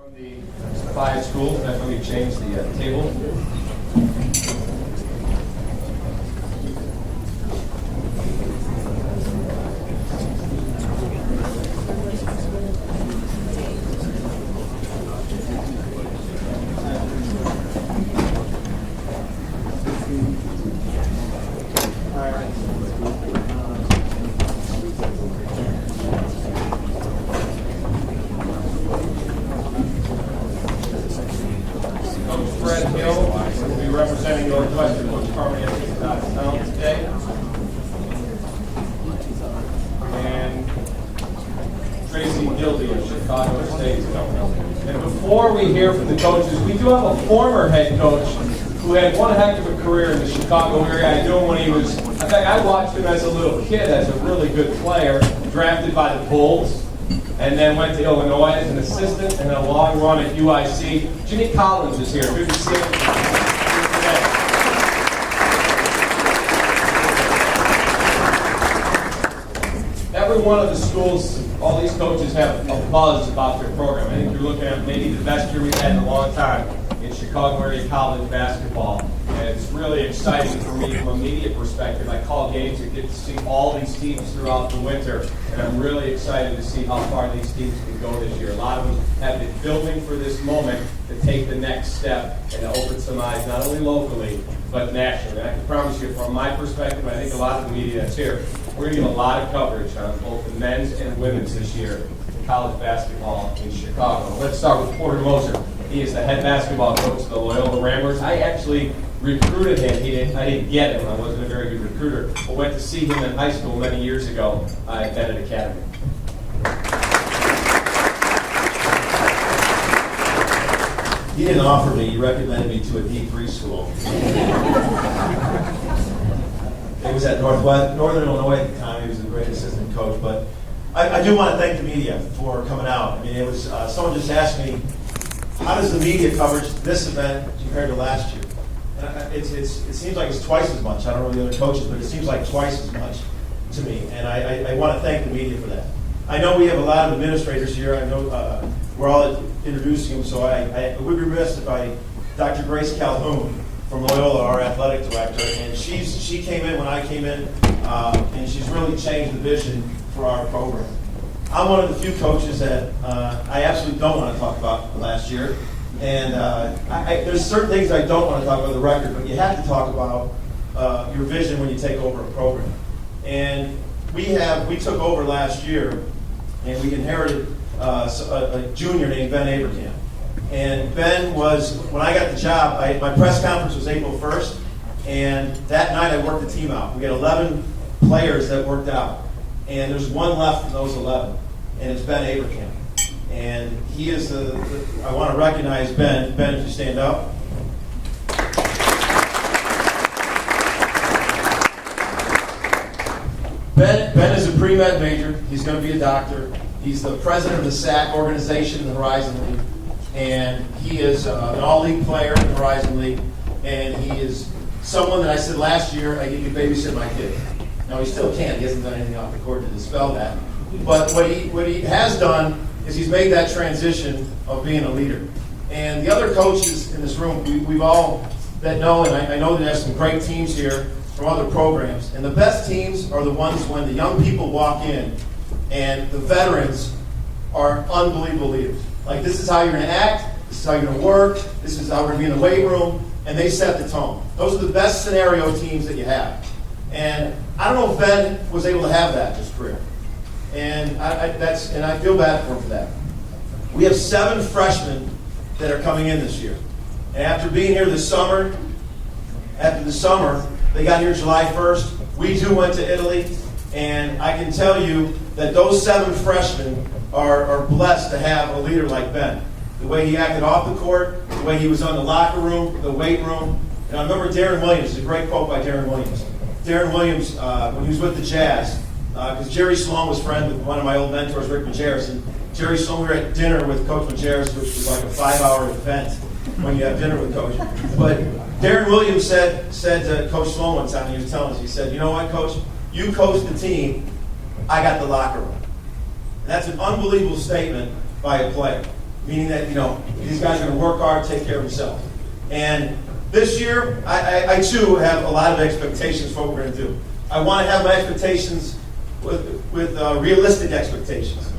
From the 5 schools, and let me change the table. Representing Northwestern, Coach Carmen is out of town today. And Tracy Dildy of Chicago State is coming up. And before we hear from the coaches, we do have a former head coach who had one heck of a career in the Chicago area. I knew him when he was, in fact, I watched him as a little kid as a really good player, drafted by the Bulls, and then went to Illinois as an assistant and a long run at UIC. Jimmy Collins is here. Good to see him. Every one of the schools, all these coaches have a buzz about their program. I think you're looking at maybe the best year we've had in a long time in Chicago area college basketball. And it's really exciting for me from a media perspective. I call games and get to see all these teams throughout the winter. And I'm really excited to see how far these teams can go this year. A lot of them have been building for this moment to take the next step and to open some eyes, not only locally, but nationally. And I can promise you, from my perspective, I think a lot of the media that's here, we're going to get a lot of coverage on both the men's and women's this year in college basketball in Chicago. Let's start with Porter Moser. He is the head basketball coach of the Loyola Ramblers. I actually recruited him. I didn't get him. I wasn't a very good recruiter, but went to see him in high school many years ago at Bennett Academy. He didn't offer me. He recommended me to a D3 school. He was at Northern Illinois at the time. He was a great assistant coach. But I do want to thank the media for coming out. I mean, it was someone just asked me, how does the media coverage this event compared to last year? And it seems like it's twice as much. I don't know the other coaches, but it seems like twice as much to me. And I want to thank the media for that. I know we have a lot of administrators here. I know we're all introducing them, so I would be remiss if Dr. Grace Calhoun from Loyola, our athletic director, and she came in when I came in, and she's really changed the vision for our program. I'm one of the few coaches that I absolutely don't want to talk about last year, and there's certain things I don't want to talk about the record, but you have to talk about your vision when you take over a program. And we took over last year, and we inherited a junior named Ben Abraham. And Ben was, when I got the job, my press conference was April 1st, and that night I worked the team out. We had 11 players that worked out, and there's one left from those 11, and it's Ben Abraham. And he is I want to recognize Ben. Ben, if you stand up. Ben is a pre-med major. He's going to be a doctor. He's the president of the SAC organization in the Horizon League. And he is an all-league player in the Horizon League. And he is someone that I said last year, I get to babysit my kid. Now, he still can't. He hasn't done anything off the court to dispel that. But what he has done is he's made that transition of being a leader. And the other coaches in this room, we've all that know, and I know that there's some great teams here from other programs. And the best teams are the ones when the young people walk in and the veterans are unbelievable leaders. Like, this is how you're going to act, this is how you're going to work, this is how we're going to be in the weight room, and they set the tone. Those are the best scenario teams that you have. And I don't know if Ben was able to have that in his career. And I feel bad for him for that. We have 7 freshmen that are coming in this year. And after being here this summer, they got here July 1st. We too went to Italy. And I can tell you that those 7 freshmen are blessed to have a leader like Ben. The way he acted off the court, the way he was on the locker room, the weight room. And I remember Darren Williams, a great quote by Darren Williams. Darren Williams, when he was with the Jazz, because Jerry Sloan was friends with one of my old mentors, Rick Majerus. And Jerry Sloan, we were at dinner with Coach Majerus, which was like a 5-hour event when you have dinner with Coach. But Darren Williams said to Coach Sloan one time, he was telling us, he said, you know what, Coach? You coach the team, I got the locker room. And that's an unbelievable statement by a player. meaning that, these guys are going to work hard, take care of themselves. And this year, I too have a lot of expectations for what we're going to do. I want to have my expectations with realistic expectations.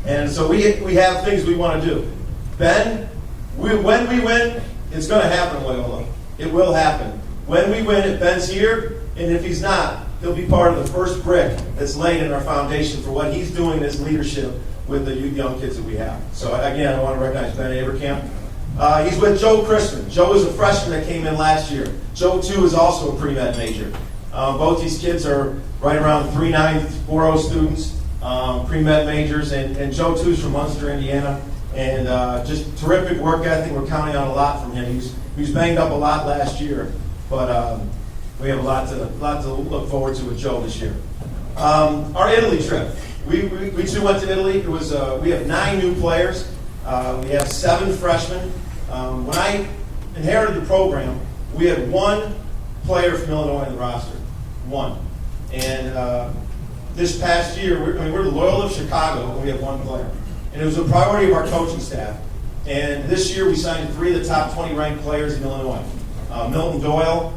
And so we have things we want to do. Ben, when we win, it's going to happen, Loyola. It will happen. When we win, if Ben's here, and if he's not, he'll be part of the first brick that's laid in our foundation for what he's doing in his leadership with the young kids that we have. So again, I want to recognize Ben Averkamp. He's with Joe Christman. Joe is a freshman that came in last year. Joe, too, is also a pre-med major. Both these kids are right around 3.9, 4.0 students, pre-med majors, and Joe, too, is from Moser, Indiana. And just terrific work ethic. We're counting on a lot from him. He was banged up a lot last year, but we have a lot to look forward to with Joe this year. Our Italy trip. We too went to Italy. It was we have 9 new players. We have 7 freshmen. When I inherited the program, we had 1 player from Illinois in the roster. 1. And this past year, we're the Loyola of Chicago, and we have 1 player. And it was a priority of our coaching staff. And this year, we signed 3 of the top 20 ranked players in Illinois. Milton Doyle,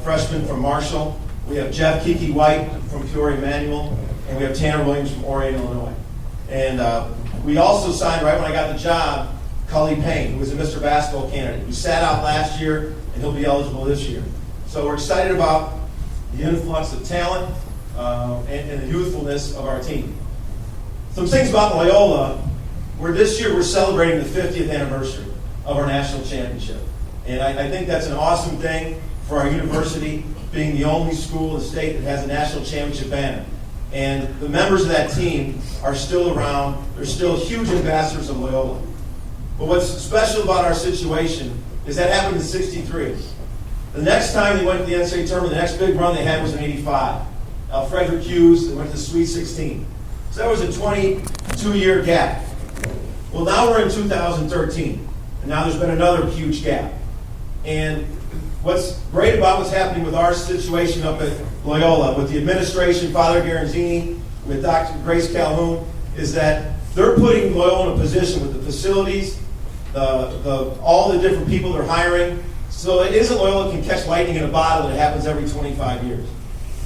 freshman from Marshall. We have Jeff Kiki White from Peoria Manual. And we have Tanner Williams from Orion, Illinois. And we also signed, right when I got the job, Cully Payne, who was a Mr. Basketball candidate, who sat out last year, and he'll be eligible this year. So we're excited about the influx of talent and the youthfulness of our team. Some things about Loyola, this year we're celebrating the 50th anniversary of our national championship. And I think that's an awesome thing for our university, being the only school in the state that has a national championship banner. And the members of that team are still around. They're still huge ambassadors of Loyola. But what's special about our situation is that happened in '63. The next time they went to the NCAA tournament, the next big run they had was in '85. Frederick Hughes, they went to the Sweet 16. So that was a 22-year gap. Well, now we're in 2013, and now there's been another huge gap. And what's great about what's happening with our situation up at Loyola, with the administration, Father Garanzini, with Dr. Grace Calhoun, is that they're putting Loyola in a position with the facilities, all the different people they're hiring, so it isn't Loyola can catch lightning in a bottle that happens every 25 years.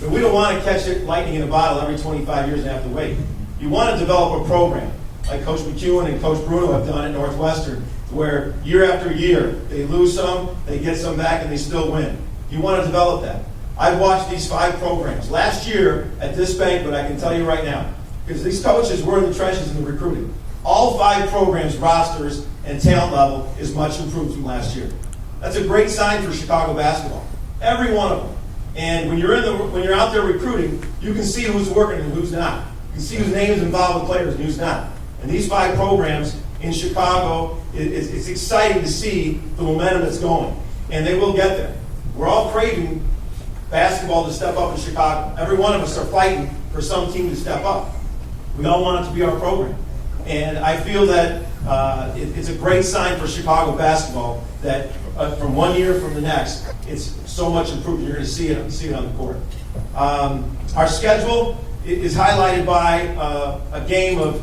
But we don't want to catch lightning in a bottle every 25 years and have to wait. You want to develop a program, like Coach McEwen and Coach Bruno have done at Northwestern, where year after year, they lose some, they get some back, and they still win. You want to develop that. I've watched these 5 programs. Last year, at this banquet, I can tell you right now, because these coaches were in the trenches in the recruiting, all 5 programs' rosters and talent level is much improved from last year. That's a great sign for Chicago basketball. Every one of them. And when you're out there recruiting, you can see who's working and who's not. You can see whose name is involved with players and who's not. And these 5 programs in Chicago, it's exciting to see the momentum that's going. And they will get there. We're all craving basketball to step up in Chicago. Every one of us are fighting for some team to step up. We all want it to be our program. And I feel that it's a great sign for Chicago basketball that from one year from the next, it's so much improved. You're going to see it on the court. Our schedule is highlighted by a game of,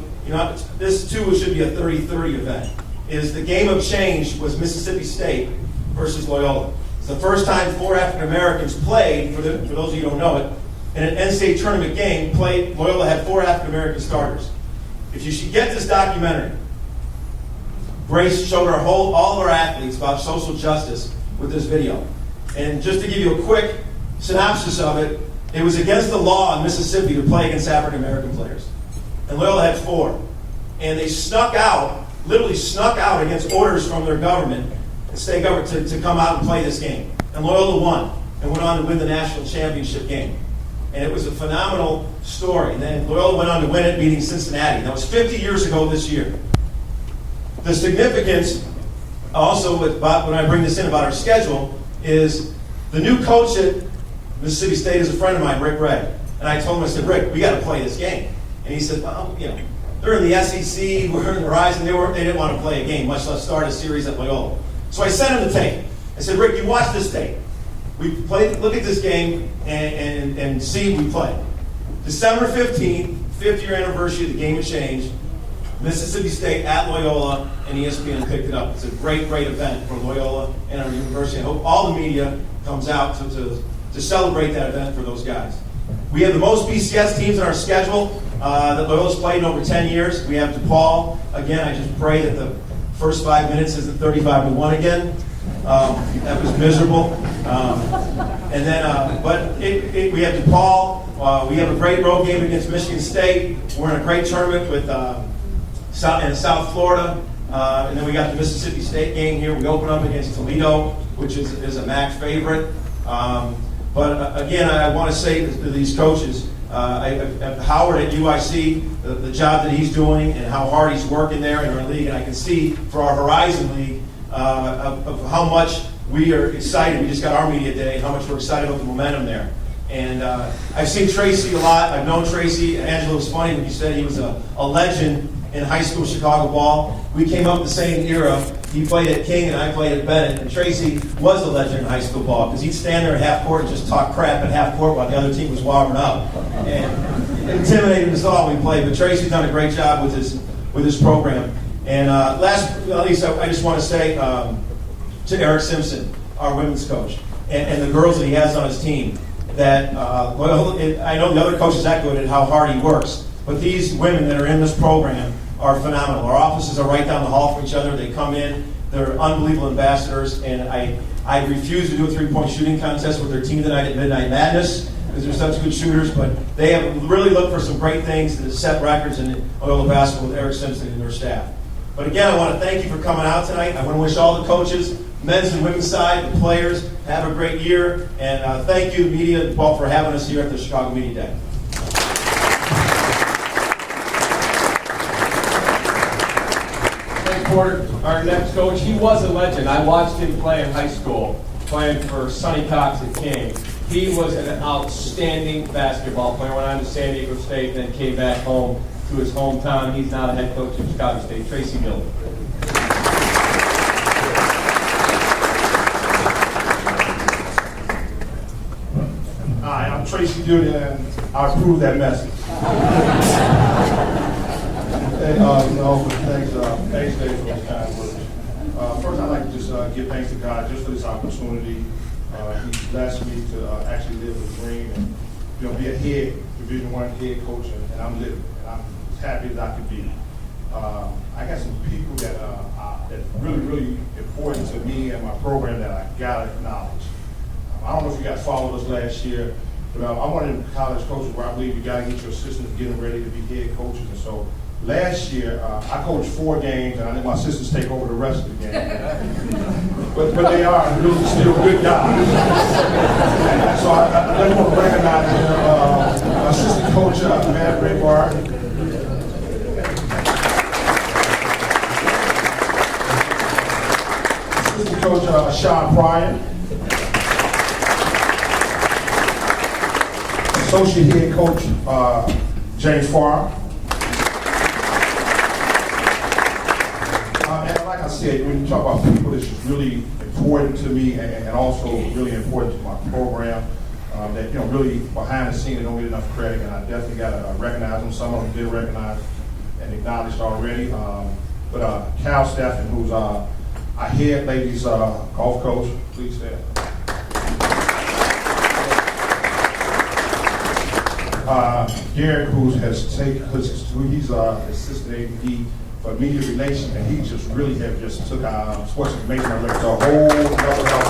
this too should be a 30-30 event, is the game of change was Mississippi State versus Loyola. It's the first time 4 African Americans played, for those of you who don't know it, in an NCAA tournament game, Loyola had 4 African American starters. If you should get this documentary, Grace showed all of our athletes about social justice with this video. And just to give you a quick synopsis of it, it was against the law in Mississippi to play against African American players. And Loyola had 4. And they literally snuck out against orders from their government, the state government, to come out and play this game. And Loyola won and went on to win the national championship game. And it was a phenomenal story. And then Loyola went on to win it, beating Cincinnati. That was 50 years ago this year. The significance, also, when I bring this in about our schedule, is the new coach at Mississippi State is a friend of mine, Rick Ray. And I told him, I said, Rick, we got to play this game. And he said, well, they're in the SEC, we're in the Horizon, they didn't want to play a game, much less start a series at Loyola. So I sent him the tape. I said, Rick, you watch this tape. Look at this game and see we play. December 15th, 5th year anniversary of the Game of Change. Mississippi State at Loyola, and ESPN picked it up. It's a great, great event for Loyola and our university. I hope all the media comes out to celebrate that event for those guys. We have the most BCS teams in our schedule that Loyola's played in over 10 years. We have DePaul. Again, I just pray that the first 5 minutes isn't 35-1 again. That was miserable. And then, we have DePaul. We have a great road game against Michigan State. We're in a great tournament with in South Florida. And then we got the Mississippi State game here. We open up against Toledo, which is a MAC favorite. Again, I want to say to these coaches, Howard at UIC, the job that he's doing and how hard he's working there in our league, and I can see for our Horizon League of how much we are excited. We just got our media day, and how much we're excited about the momentum there. And I've seen Tracy a lot. I've known Tracy. Angela, was funny when you said he was a legend in high school Chicago ball. We came up the same era. He played at King and I played at Bennett. And Tracy was a legend in high school ball because he'd stand there at half court and just talk crap at half court while the other team was warming up. And it intimidated us all when we played. But Tracy's done a great job with his program. And last but not least, I just want to say to Eric Simpson, our women's coach, and the girls that he has on his team, that I know the other coaches echoed how hard he works. But these women that are in this program are phenomenal. Our offices are right down the hall from each other. They come in. They're unbelievable ambassadors. And I refuse to do a three-point shooting contest with their team tonight at Midnight Madness because they're such good shooters. But they have really looked for some great things to set records in Loyola basketball with Eric Simpson and their staff. But again, I want to thank you for coming out tonight. I want to wish all the coaches, men's and women's side, the players, have a great year. And thank you, media, Paul, for having us here at the Chicago Media Day. Porter, our next coach, he was a legend. I watched him play in high school, playing for Sonny Cox at King. He was an outstanding basketball player. Went on to San Diego State, then came back home to his hometown. He's now the head coach of Chicago State, Tracy Dildy. Hi, I'm Tracy Dildy, and I approve that message. Thanks, Dave, for those kind words. First, I'd like to just give thanks to God just for this opportunity. He's blessed me to actually live a dream and be a Division I head coach, and I'm living. And I'm as happy as I can be. I got some people that's really, really important to me and my program that I gotta acknowledge. I don't know if you guys followed us last year, but I'm one of the college coaches where I believe you gotta get your assistants getting ready to be head coaches, and so. Last year, I coached 4 games, and I let my assistants take over the rest of the game. but they are really still good guys. So I just want to recognize my assistant coach, Matt Raybar. Assistant coach, Sean Pryor. Associate head coach, James Farr. Like I said, when you talk about people, it's just really important to me and also really important to my program. That really behind the scenes they don't get enough credit, and I definitely got to recognize them. Some of them did recognize and acknowledged already. But Cal Staffen, who's our head ladies golf coach, please stand. Garrett, he's assistant AD for media relations, and he just really took our sports information director to a whole other level.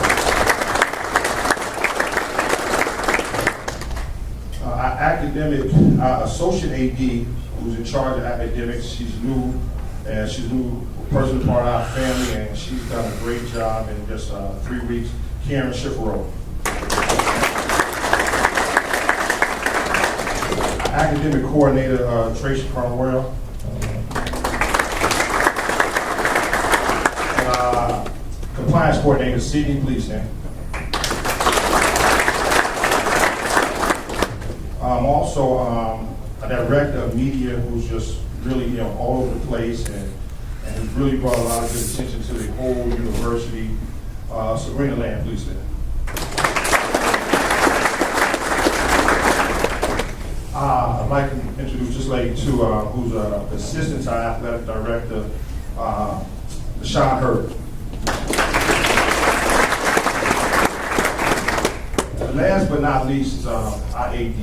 Our academic, our associate AD, who's in charge of academics, she's new, and she's a new person part of our family, and she's done a great job in just 3 weeks. Karen Schifferow. Academic coordinator, Tracy Cromwell. Compliance coordinator, Sidney, please stand. Also a director of media who's just really all over the place and has really brought a lot of good attention to the whole university. Sabrina Lamb, please stand. I'd like to introduce this lady too, who's the assistant to our athletic director, Sean Hurd. Last but not least is our AD.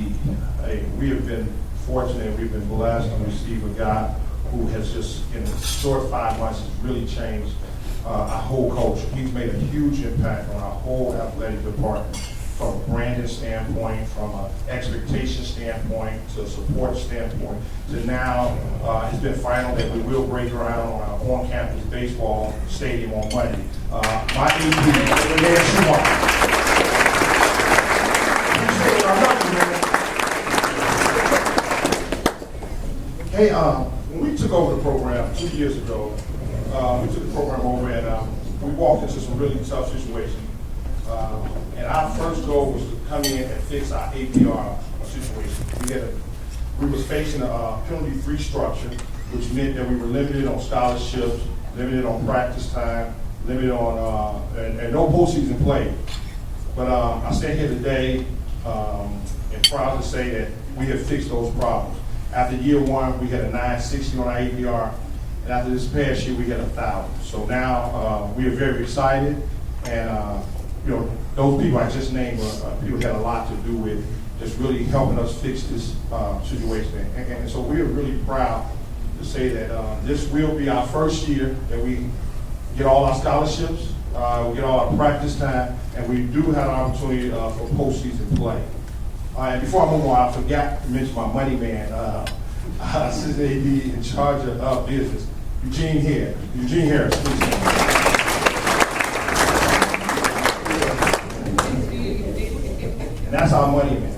We have been fortunate, we've been blessed to receive a guy who has just, in a short 5 months, has really changed our whole culture. He's made a huge impact on our whole athletic department, from a branding standpoint, from an expectation standpoint, to a support standpoint, to now it's been final that we will break ground on our on-campus baseball stadium on Monday. My AD, Dan Schumacher. Hey, when we took over the program 2 years ago, we took the program over and we walked into some really tough situations. And our first goal was to come in and fix our APR situation. We was facing a penalty-free structure, which meant that we were limited on scholarships, limited on practice time, limited on and no postseason play. But I stand here today and proud to say that we have fixed those problems. After year one, we had a 960 on our APR, and after this past year, we had 1,000. So now we are very excited, and those people I just named people had a lot to do with just really helping us fix this situation. And so we are really proud to say that this will be our first year that we get all our scholarships, we get all our practice time, and we do have an opportunity for postseason play. And before I move on, I forgot to mention my money man, assistant AD in charge of business, Eugene Harris, please. And that's our money man.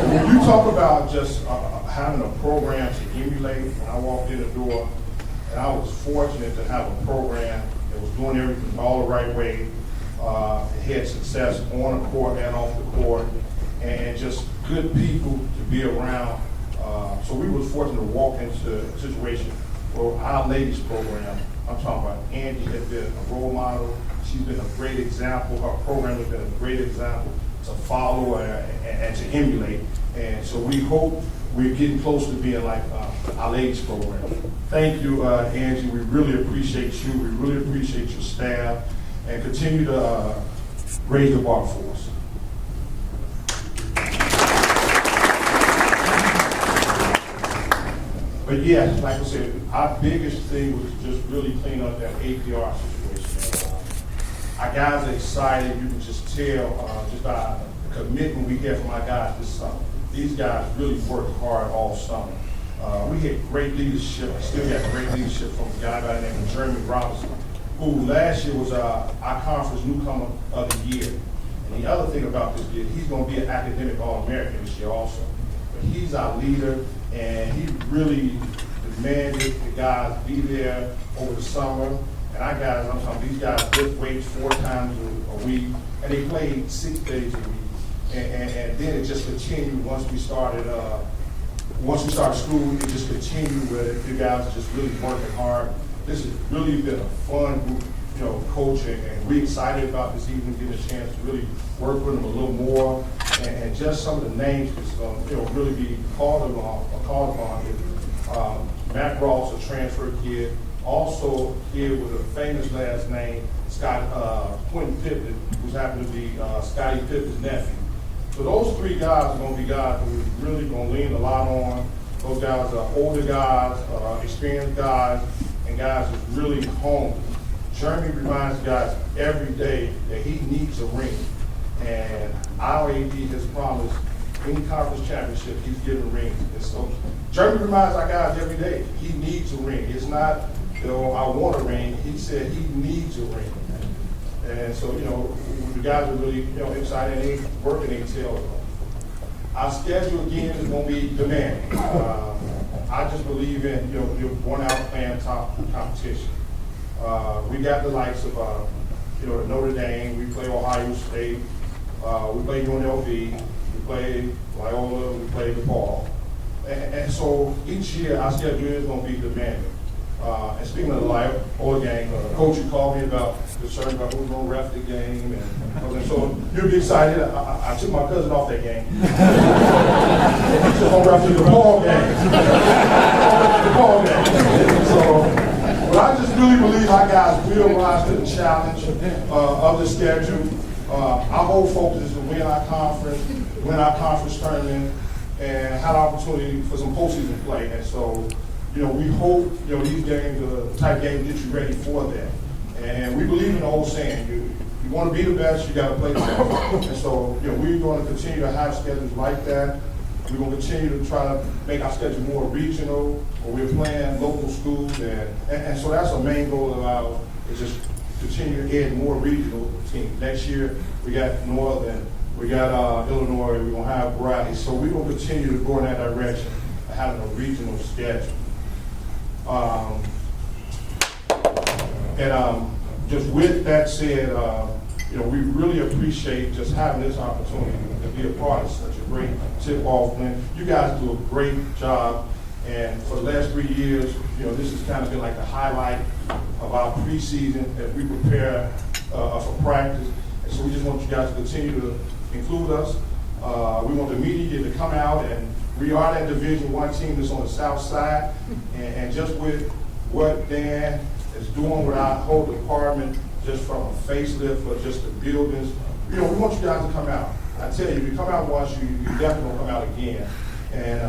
When you talk about just having a program to emulate, when I walked in the door, and I was fortunate to have a program that was doing everything all the right way, it had success on the court and off the court, and just good people to be around. So we were fortunate to walk into a situation where our ladies program, I'm talking about Angie, has been a role model. She's been a great example. Her program has been a great example to follow and to emulate. And so we hope we're getting close to being like our ladies program. Thank you, Angie. We really appreciate you. We really appreciate your staff, and continue to raise the bar for us. But yeah, like I said, our biggest thing was just really clean up that APR situation. Our guys are excited. You can just tell just by the commitment we get from our guys this summer. These guys really worked hard all summer. We had great leadership. Still got great leadership from a guy by the name of Jeremy Robinson, who last year was our conference newcomer of the year. And the other thing about this kid, he's going to be an academic All-American this year also. But he's our leader, and he really demanded the guys be there over the summer. And our guys, I'm talking, these guys lift weights 4 times a week, and they played 6 days a week. And then it just continued once we started school. It just continued where the guys are just really working hard. This has really been a fun group, coaching, and we're excited about this evening, getting a chance to really work with them a little more, and just some of the names that's going to really be called upon. Matt Ross, a transfer kid, also a kid with a famous last name, Quentin Pippen, who's happened to be Scottie Pippen's nephew. So those 3 guys are going to be guys that we're really going to lean a lot on. Those guys are older guys, experienced guys, and guys that's really hungry. Jeremy reminds guys every day that he needs a ring. And our AD has promised any conference championship, he's giving rings. And so Jeremy reminds our guys every day he needs a ring. It's not, I want a ring. He said he needs a ring. And so, the guys are really, excited, and they working their tails off. Our schedule, again, is going to be demanding. I just believe in, you're going out playing top competition. We got the likes of, Notre Dame. We play Ohio State. We play UNLV. We play Loyola. We play DePaul. And so each year, our schedule is going to be demanding. And speaking of the Loyola game, coach, you called me about concern about who's going to ref the game, and so you'll be excited. I took my cousin off that game. He's just going to ref the ball game. The ball game. So, but I just really believe our guys will rise to the challenge of the schedule. Our whole focus is to win our conference tournament, and have the opportunity for some postseason play. And so, we hope, these games, the type games, get you ready for that. And we believe in the old saying, you want to be the best, you got to play the best. And so, we're going to continue to have schedules like that. We're going to continue to try to make our schedule more regional, where we're playing local schools. And so that's our main goal of ours, is just continue to add more regional teams. Next year, we got Northern, we got Illinois, we're going to have Bradley. So we're going to continue to go in that direction of having a regional schedule. Just with that said, we really appreciate just having this opportunity to be a part of such a great tip-off win. You guys do a great job, and for the last 3 years, this has kind of been like the highlight of our preseason as we prepare for practice. And so we just want you guys to continue to include us. We want the media to come out, and we are that Division I team that's on the south side, and just with what Dan is doing with our whole department, just from a facelift for just the buildings, we want you guys to come out. I tell you, if you come out once, you definitely will come out again. And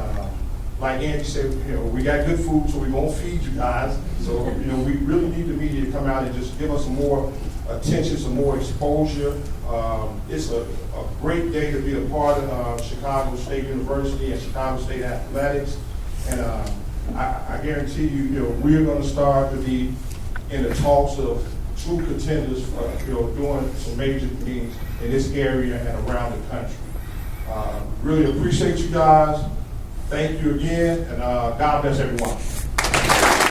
like Andy said, we got good food, so we're going to feed you guys. So, we really need the media to come out and just give us some more attention, some more exposure. It's a great day to be a part of Chicago State University and Chicago State Athletics. And I guarantee you, we're going to start to be in the talks of true contenders for, doing some major things in this area and around the country. Really appreciate you guys. Thank you again, and God bless everyone.